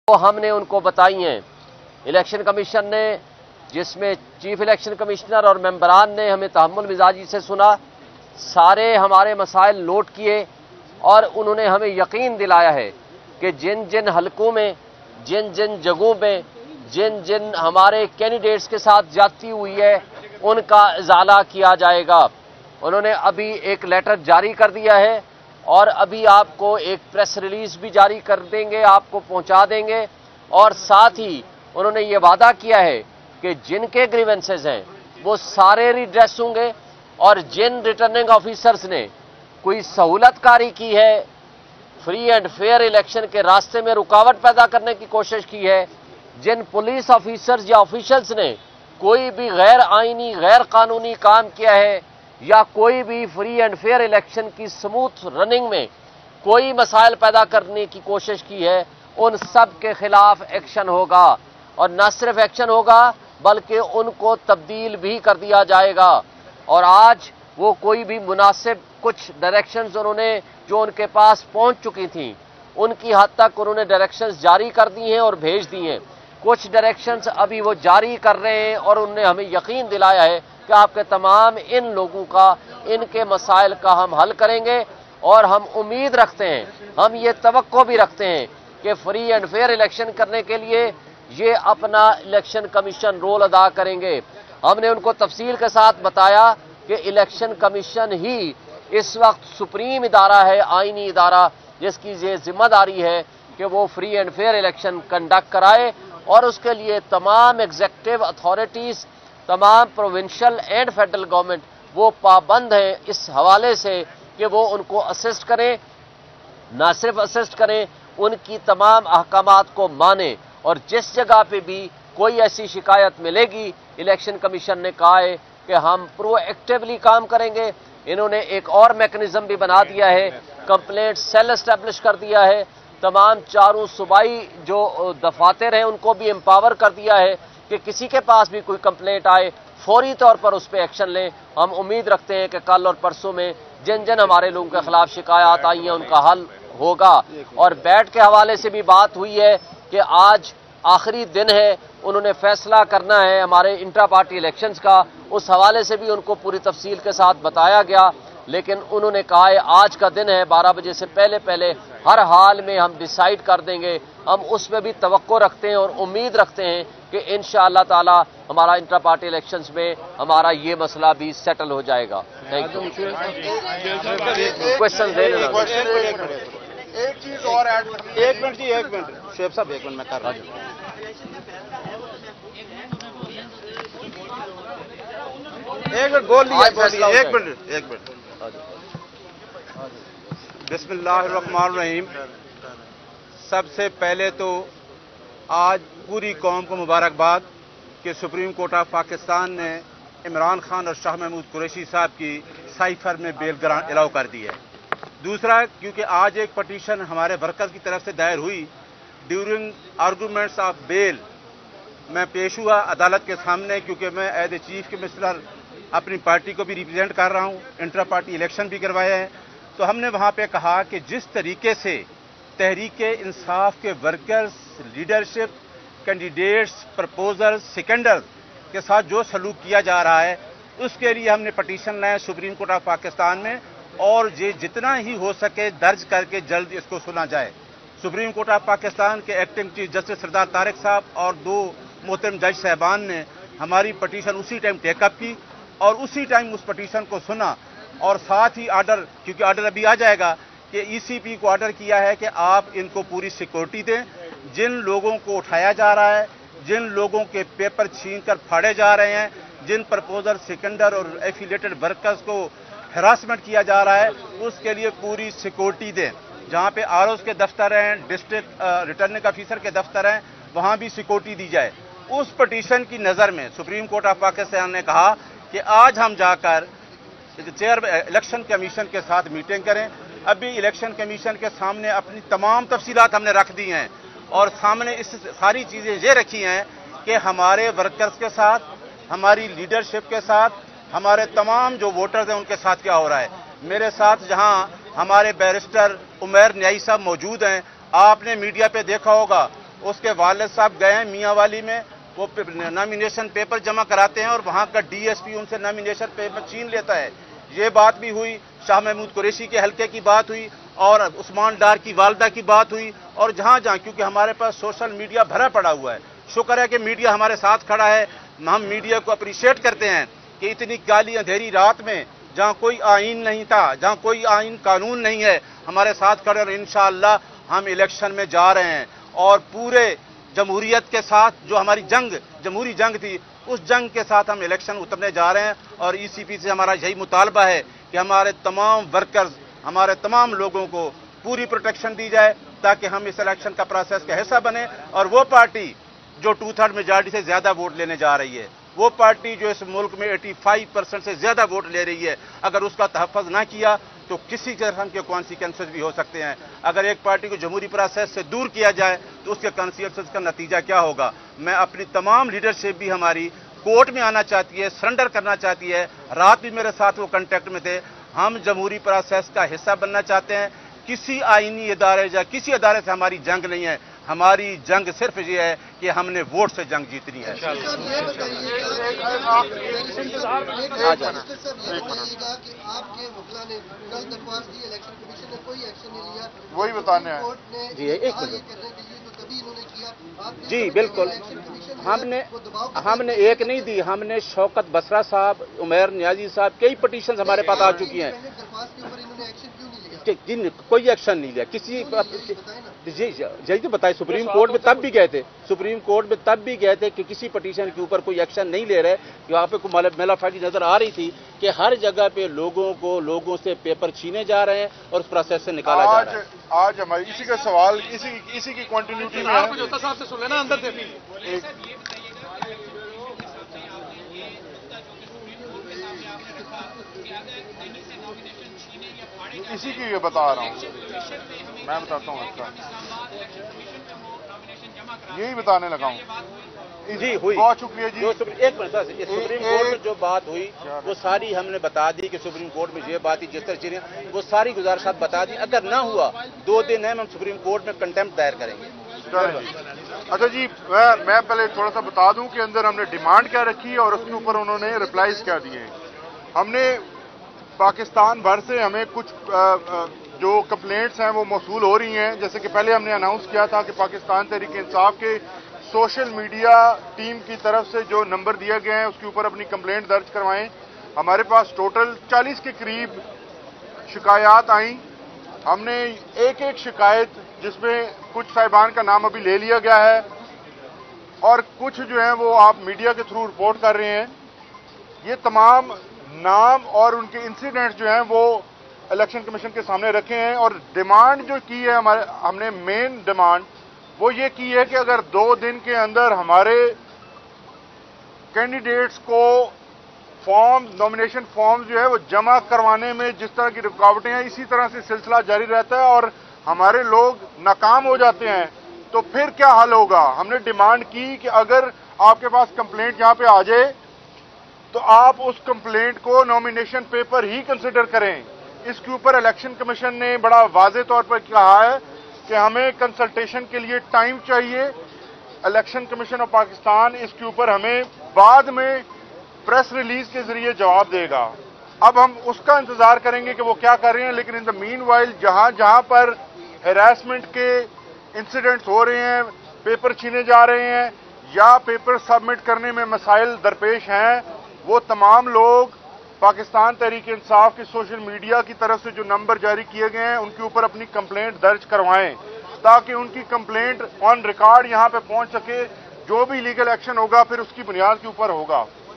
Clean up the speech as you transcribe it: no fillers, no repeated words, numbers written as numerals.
वो हमने उनको बताई हैं। इलेक्शन कमीशन ने, जिसमें चीफ इलेक्शन कमिश्नर और मेंबरान ने हमें तहम्मुल मिजाजी से सुना, सारे हमारे मसाइल नोट किए और उन्होंने हमें यकीन दिलाया है कि जिन जिन हलकों में, जिन जिन जगहों में, जिन जिन हमारे कैंडिडेट्स के साथ ज्यादती हुई है उनका इजाला किया जाएगा। उन्होंने अभी एक लेटर जारी कर दिया है और अभी आपको एक प्रेस रिलीज भी जारी कर देंगे, आपको पहुंचा देंगे। और साथ ही उन्होंने ये वादा किया है कि जिनके ग्रीवेंसेस हैं वो सारे रिड्रेस होंगे और जिन रिटर्निंग ऑफिसर्स ने कोई सहूलतकारी की है, फ्री एंड फेयर इलेक्शन के रास्ते में रुकावट पैदा करने की कोशिश की है, जिन पुलिस ऑफिसर्स या ऑफिशियल्स ने कोई भी गैर आईनी, गैर कानूनी काम किया है या कोई भी फ्री एंड फेयर इलेक्शन की स्मूथ रनिंग में कोई मसाइल पैदा करने की कोशिश की है, उन सब के खिलाफ एक्शन होगा। और न सिर्फ एक्शन होगा बल्कि उनको तब्दील भी कर दिया जाएगा। और आज वो कोई भी मुनासिब कुछ डायरेक्शंस उन्होंने जो उनके पास पहुंच चुकी थी उनकी हद तक उन्होंने डायरेक्शंस जारी कर दी हैं और भेज दी हैं। कुछ डायरेक्शंस अभी वो जारी कर रहे हैं और उन्होंने हमें यकीन दिलाया है कि आपके तमाम इन लोगों का, इनके मसाइल का हम हल करेंगे। और हम उम्मीद रखते हैं, हम ये तवक्को भी रखते हैं कि फ्री एंड फेयर इलेक्शन करने के लिए ये अपना इलेक्शन कमीशन रोल अदा करेंगे। हमने उनको तफसील के साथ बताया कि इलेक्शन कमीशन ही इस वक्त सुप्रीम इदारा है, आईनी इदारा, जिसकी ये जिम्मेदारी है कि वो free and fair election conduct कराए। और उसके लिए तमाम एग्जीक्यूटिव अथॉरिटीज, तमाम प्रोविंशियल एंड फेडरल गवर्नमेंट वो पाबंद हैं इस हवाले से कि वो उनको असिस्ट करें, ना सिर्फ असिस्ट करें, उनकी तमाम अहकामात को माने। और जिस जगह पे भी कोई ऐसी शिकायत मिलेगी, इलेक्शन कमीशन ने कहा है कि हम प्रोएक्टिवली काम करेंगे। इन्होंने एक और मैकेनिज्म भी बना दिया है, कंप्लेंट सेल एस्टेब्लिश कर दिया है, तमाम चारों सूबाई जो दफातर हैं उनको भी एम्पावर कर दिया है कि किसी के पास भी कोई कंप्लेंट आए फौरी तौर पर उस पर एक्शन लें। हम उम्मीद रखते हैं कि कल और परसों में जिन जिन हमारे लोगों के खिलाफ शिकायत आई हैं उनका हल होगा। और बैठ के हवाले से भी बात हुई है कि आज आखिरी दिन है, उन्होंने फैसला करना है हमारे इंट्रा पार्टी इलेक्शंस का, उस हवाले से भी उनको पूरी तफसील के साथ बताया गया। लेकिन उन्होंने कहा है आज का दिन है, 12 बजे से पहले पहले हर हाल में हम डिसाइड कर देंगे। हम उसमें भी तवक्को रखते हैं और उम्मीद रखते हैं कि इंशाअल्लाह ताला हमारा इंट्रा पार्टी इलेक्शंस में हमारा ये मसला भी सेटल हो जाएगा। Thank you. क्वेश्चन दे लेना। एक चीज और ऐड, एक मिनट जी, एक मिनट शेख साहब, एक मिनट मैं कर रहा हूँ। एक मिनट बोल लिया, एक मिनट। बिस्मिल्लाहिर्रहमानिर्रहीम। सबसे पहले तो आज पूरी कौम को मुबारकबाद कि सुप्रीम कोर्ट ऑफ पाकिस्तान ने इमरान खान और शाह महमूद कुरैशी साहब की साइफर में बेल ग्रांट अलाउ कर दी है। दूसरा, क्योंकि आज एक पटिशन हमारे वर्कर की तरफ से दायर हुई ड्यूरिंग आर्गूमेंट्स ऑफ बेल, मैं पेश हुआ अदालत के सामने, क्योंकि मैं एज ए चीफ कमिश्नर अपनी पार्टी को भी रिप्रेजेंट कर रहा हूँ, इंट्रा पार्टी इलेक्शन भी करवाया है। तो हमने वहाँ पे कहा कि जिस तरीके से तहरीक इंसाफ के वर्कर्स, लीडरशिप, कैंडिडेट्स, प्रपोजर्स, सेकेंडर के साथ जो सलूक किया जा रहा है, उसके लिए हमने पटिशन लाया सुप्रीम कोर्ट ऑफ पाकिस्तान में, और ये जितना ही हो सके दर्ज करके जल्द इसको सुना जाए। सुप्रीम कोर्ट ऑफ पाकिस्तान के एक्टिंग चीफ जस्टिस सरदार तारिक साहब और 2 मोहतरम जज साहबान ने हमारी पटिशन उसी टाइम टेकअप की और उसी टाइम उस पटिशन को सुना। और साथ ही आर्डर, क्योंकि आर्डर अभी आ जाएगा, कि ईसीपी को आर्डर किया है कि आप इनको पूरी सिक्योरिटी दें। जिन लोगों को उठाया जा रहा है, जिन लोगों के पेपर छीनकर फाड़े जा रहे हैं, जिन प्रपोजर, सेकेंडर और एफिलेटेड वर्कर्स को हरासमेंट किया जा रहा है, उसके लिए पूरी सिक्योरिटी दें। जहां पे आरओज के दफ्तर हैं, डिस्ट्रिक्ट रिटर्निंग ऑफिसर के दफ्तर हैं, वहां भी सिक्योरिटी दी जाए। उस पटिशन की नज़र में सुप्रीम कोर्ट ऑफ पाकिस्तान ने कहा कि आज हम जाकर चेयर इलेक्शन कमीशन के साथ मीटिंग करें। अभी इलेक्शन कमीशन के सामने अपनी तमाम तफसीलात हमने रख दी हैं और सामने इस सारी चीज़ें ये रखी हैं कि हमारे वर्कर्स के साथ, हमारी लीडरशिप के साथ, हमारे तमाम जो वोटर्स हैं उनके साथ क्या हो रहा है। मेरे साथ जहां हमारे बैरिस्टर उमैर न्याई साहब मौजूद हैं, आपने मीडिया पे देखा होगा, اس کے والد صاحب گئے ہیں میاں والی میں, وہ نامینیشن پیپر جمع کراتے ہیں اور وہاں کا ڈی ایس پی ان سے نامینیشن پیپر چھین لیتا ہے. یہ بات بھی ہوئی, شاہ محمود قریشی کے حلقے کی بات ہوئی, اور عثمان ڈار کی والدہ کی بات ہوئی, اور جہاں جہاں, کیونکہ ہمارے پاس سوشل میڈیا بھرا پڑا ہوا ہے. شکر ہے کہ میڈیا ہمارے ساتھ کھڑا ہے, ہم میڈیا کو اپریشیٹ کرتے ہیں کہ اتنی کالی اندھیری رات میں جہاں کوئی آئین نہیں تھا, جہاں کوئی آئین قانون نہیں ہے, ہمارے ساتھ کھڑے, اور انشاءاللہ ہم الیکشن میں جا رہے ہیں اور پورے جمہوریت کے ساتھ جو ہماری جمہوری جنگ تھی اس جنگ کے ساتھ ہم الیکشن اترنے جا رہے ہیں. اور ای سی پی سے ہمارا یہی مطالبہ ہے کہ ہمارے تمام ورکرز, ہمارے تمام لوگوں کو پوری پروٹیکشن دی جائے تاکہ ہم اس الیکشن کا پروسیس کا حصہ بنے, اور وہ پارٹی جو 2/3 میجارٹی سے زیادہ ووٹ لینے جا رہی ہے, وہ پارٹی جو اس ملک میں 85% سے زیادہ ووٹ لے رہی ہے, اگر اس کا تحفظ نہ کیا تو کسی قسم کے کانسیکوینسز بھی ہو سکتے ہیں. اگر ایک پارٹی کو جمہوری پروسیس سے دور کیا جائے تو اس کے کانسیکوینسز کا نتیجہ کیا ہوگا. میں اپنی تمام لیڈرشپ بھی ہماری کورٹ میں آنا چاہتی ہے, سرنڈر کرنا چاہتی ہے. رات بھی میرے ساتھ وہ کنٹیکٹ میں تھے. ہم جمہوری پروسیس کا حصہ بننا چاہتے ہیں. کسی آئینی ادارے یا کسی ادارے سے ہماری جنگ نہیں ہے, ہماری جنگ صرف یہ ہے کہ ہم نے ووٹ سے جنگ جیتنی ہے. وہی بتانے ہیں. جی ایک جی بالکل, ہم نے ایک نہیں دی, ہم نے شوکت بسرا صاحب, عمیر نیازی صاحب, کئی پٹیشنز ہمارے پاس آ چکی ہیں. جن کوئی ایکشن نہیں لیا کسی. جی تو بتائے, سپریم کورٹ میں تب بھی گئے تھے, سپریم کورٹ میں تب بھی گئے تھے کہ کسی پٹیشن کے اوپر کوئی ایکشن نہیں لے رہے. یہاں پہ کوئی میلافائڈی نظر آ رہی تھی کہ ہر جگہ پہ لوگوں سے پیپر چھینے جا رہے ہیں اور اس پروسیس سے نکالا جا رہا ہے. آج ہماری اسی کا سوال اسی کی کنٹینیوٹی میں اسی کی بتا رہا ہوں, میں بتاتا ہوں اس کا, یہی بتانے لگا ہوں. جی ہوئی, بہت شکریہ جی. ایک منٹ, سپریم کورٹ میں جو بات ہوئی وہ ساری ہم نے بتا دی کہ سپریم کورٹ میں یہ بات ہی جس طرح چیزیں وہ ساری گزارشات بتا دی. اگر نہ ہوا 2 دن ہے ہم سپریم کورٹ میں کنٹمپٹ دائر کریں گے. اچھا جی, میں پہلے تھوڑا سا بتا دوں کہ اندر ہم نے ڈیمانڈ کیا رکھی اور اس کے اوپر انہوں نے ریپلائز کیا دیے. ہم نے پاکستان بھر سے ہمیں کچھ جو کمپلینٹس ہیں وہ موصول ہو رہی ہیں. جیسے کہ پہلے ہم نے اناؤنس کیا تھا کہ پاکستان تحریک انصاف کے سوشل میڈیا ٹیم کی طرف سے جو نمبر دیا گیا ہے اس کے اوپر اپنی کمپلینٹ درج کروائیں. ہمارے پاس ٹوٹل 40 کے قریب شکایات آئیں. ہم نے ایک شکایت, جس میں کچھ صاحبان کا نام ابھی لے لیا گیا ہے اور کچھ جو ہیں وہ آپ میڈیا کے تھرو رپورٹ کر رہے ہیں, یہ تمام نام اور ان کے انسیڈنٹ جو ہیں وہ الیکشن کمیشن کے سامنے رکھے ہیں. اور ڈیمانڈ جو کی ہے ہم نے مین ڈیمانڈ وہ یہ کی ہے کہ اگر 2 دن کے اندر ہمارے کینڈیڈیٹس کو نامینیشن فارم جو ہے وہ جمع کروانے میں جس طرح کی رکاوٹیں ہیں, اسی طرح سے سلسلہ جاری رہتا ہے اور ہمارے لوگ ناکام ہو جاتے ہیں تو پھر کیا حل ہوگا. ہم نے ڈیمانڈ کی کہ اگر آپ کے پاس کمپلینٹ یہاں پہ آ جائے تو آپ اس کمپلینٹ کو نامینیشن پیپر ہی کنسیڈر کریں. اس کے اوپر الیکشن کمیشن نے بڑا واضح طور پر کہا ہے کہ ہمیں کنسلٹیشن کے لیے ٹائم چاہیے. الیکشن کمیشن آف پاکستان اس کے اوپر ہمیں بعد میں پریس ریلیز کے ذریعے جواب دے گا. اب ہم اس کا انتظار کریں گے کہ وہ کیا کر رہے ہیں. لیکن ان دا مین وائل جہاں پر ہراسمنٹ کے انسیڈنٹس ہو رہے ہیں, پیپر چھینے جا رہے ہیں یا پیپر سبمٹ کرنے میں مسائل درپیش ہیں, وہ تمام لوگ پاکستان تحریک انصاف کی سوشل میڈیا کی طرف سے جو نمبر جاری کیے گئے ہیں ان کے اوپر اپنی کمپلینٹ درج کروائیں تاکہ ان کی کمپلینٹ آن ریکارڈ یہاں پہ پہنچ سکے. جو بھی لیگل ایکشن ہوگا پھر اس کی بنیاد کے اوپر ہوگا.